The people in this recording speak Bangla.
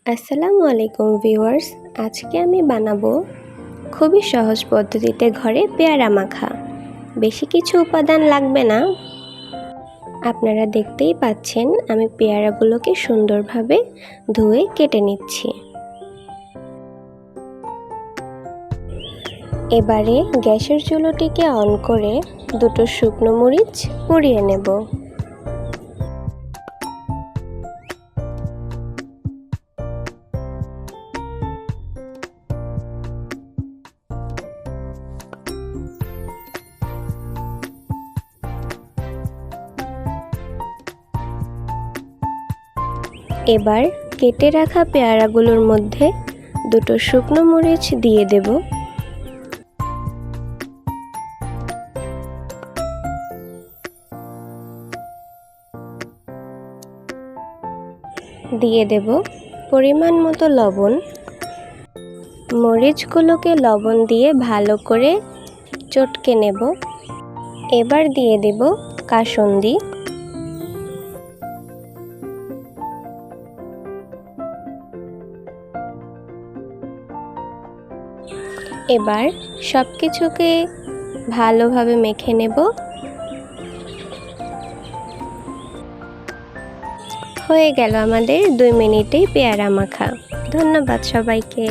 আসসালামু আলাইকুম ভিউয়ার্স, আজকে আমি বানাবো খুবই সহজ পদ্ধতিতে ঘরে পেয়ারা মাখা। বেশি কিছু উপাদান লাগবে না। আপনারা দেখতেই পাচ্ছেন আমি পেয়ারাগুলোকে সুন্দরভাবে ধুয়ে কেটে নিচ্ছি। এবারে গ্যাসের চুলোটিকে অন করে দুটো শুকনো মরিচ পুড়িয়ে নেব। এবার কেটে রাখা পেয়ারাগুলোর মধ্যে দুটো শুকনো মরিচ দিয়ে দেব। দিয়ে দেব পরিমাণ মতো লবণ। মরিচগুলোকে লবণ দিয়ে ভালো করে চটকে নেব। এবার দিয়ে দেব কাসুন্দি। এবার সব কিছুকে ভালোভাবে মেখে নেব। হয়ে গেল আমাদের 2 মিনিটেই পেয়ারা মাখা। ধন্যবাদ সবাইকে।